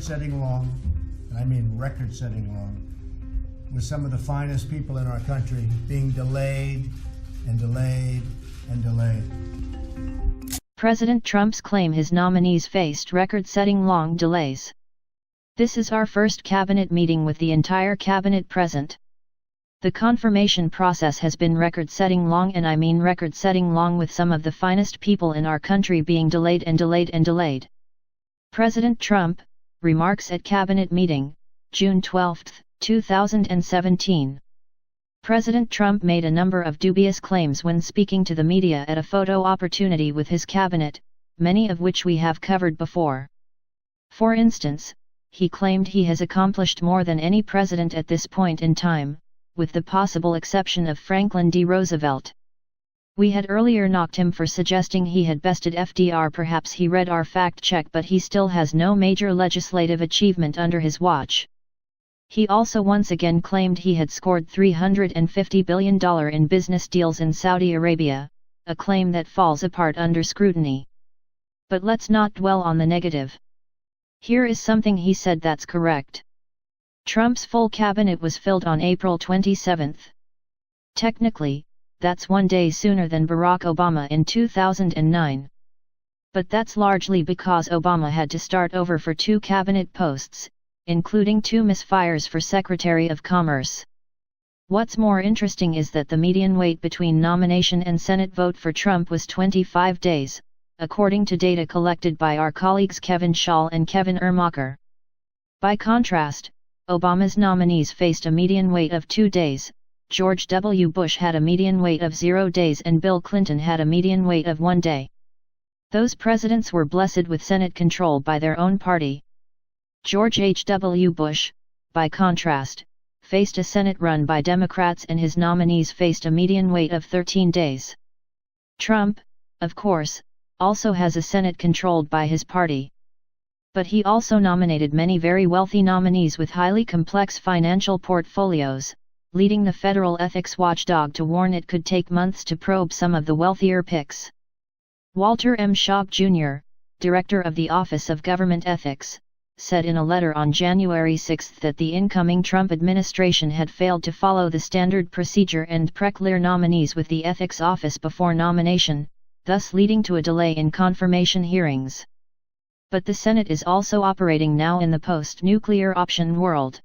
record-setting long, and I mean record-setting long, with some of the finest people in our country being delayed and delayed and delayed. President Trump's claim his nominees faced record-setting long delays. This is our first cabinet meeting with the entire cabinet present. The confirmation process has been record-setting long, and I mean record-setting long, with some of the finest people in our country being delayed and delayed and delayed. President Trump, remarks at cabinet meeting, June 12, 2017. President Trump made a number of dubious claims when speaking to the media at a photo opportunity with his cabinet, many of which we have covered before. For instance, he claimed he has accomplished more than any president at this point in time, with the possible exception of Franklin D. Roosevelt. We had earlier knocked him for suggesting he had bested FDR. Perhaps he read our fact check, but he still has no major legislative achievement under his watch. He also once again claimed he had scored $350 billion in business deals in Saudi Arabia, a claim that falls apart under scrutiny. But let's not dwell on the negative. Here is something he said that's correct. Trump's full cabinet was filled on April 27. Technically, that's 1 day sooner than Barack Obama in 2009. But that's largely because Obama had to start over for 2 cabinet posts, including 2 misfires for Secretary of Commerce. What's more interesting is that the median wait between nomination and Senate vote for Trump was 25 days, according to data collected by our colleagues Kevin Schall and Kevin Ermacher. By contrast, Obama's nominees faced a median wait of 2 days, George W. Bush had a median wait of 0 days, and Bill Clinton had a median wait of 1 day. Those presidents were blessed with Senate control by their own party. George H. W. Bush, by contrast, faced a Senate run by Democrats, and his nominees faced a median wait of 13 days. Trump, of course, also has a Senate controlled by his party. But he also nominated many very wealthy nominees with highly complex financial portfolios, leading the federal ethics watchdog to warn it could take months to probe some of the wealthier picks. Walter M. Schaub Jr., director of the Office of Government Ethics, said in a letter on January 6 that the incoming Trump administration had failed to follow the standard procedure and pre-clear nominees with the Ethics Office before nomination, thus leading to a delay in confirmation hearings. But the Senate is also operating now in the post-nuclear option world.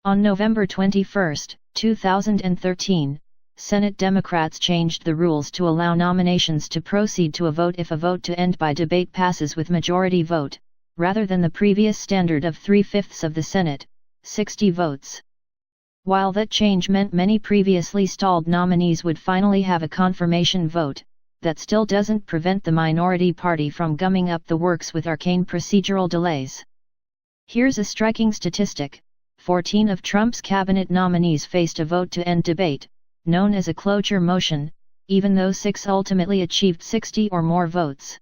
On November 21, 2013, Senate Democrats changed the rules to allow nominations to proceed to a vote if a vote to end by debate passes with majority vote, rather than the previous standard of 3/5 of the Senate, 60 votes. While that change meant many previously stalled nominees would finally have a confirmation vote, that still doesn't prevent the minority party from gumming up the works with arcane procedural delays. Here's a striking statistic: 14 of Trump's cabinet nominees faced a vote to end debate, known as a cloture motion, even though 6 ultimately achieved 60 or more votes.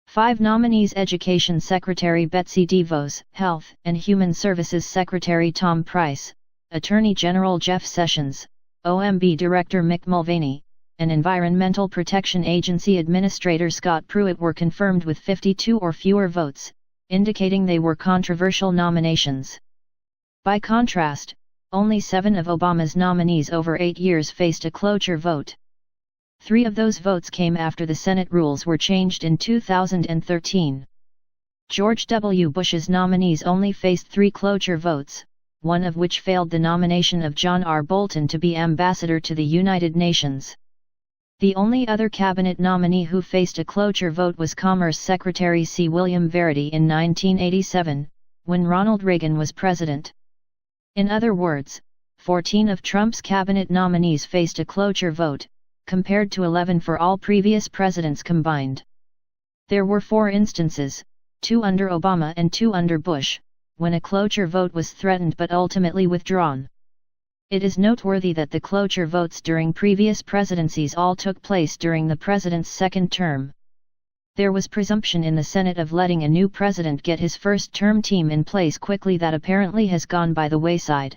5 nominees: Education Secretary Betsy DeVos, Health and Human Services Secretary Tom Price, Attorney General Jeff Sessions, OMB Director Mick Mulvaney, and Environmental Protection Agency Administrator Scott Pruitt were confirmed with 52 or fewer votes, indicating they were controversial nominations. By contrast, only 7 of Obama's nominees over 8 years faced a cloture vote. 3 of those votes came after the Senate rules were changed in 2013. George W. Bush's nominees only faced 3 cloture votes, one of which failed the nomination of John R. Bolton to be ambassador to the United Nations. The only other cabinet nominee who faced a cloture vote was Commerce Secretary C. William Verity in 1987, when Ronald Reagan was president. In other words, 14 of Trump's cabinet nominees faced a cloture vote, compared to 11 for all previous presidents combined. There were 4 instances, 2 under Obama and 2 under Bush, when a cloture vote was threatened but ultimately withdrawn. It is noteworthy that the cloture votes during previous presidencies all took place during the president's second term. There was presumption in the Senate of letting a new president get his first-term team in place quickly that apparently has gone by the wayside.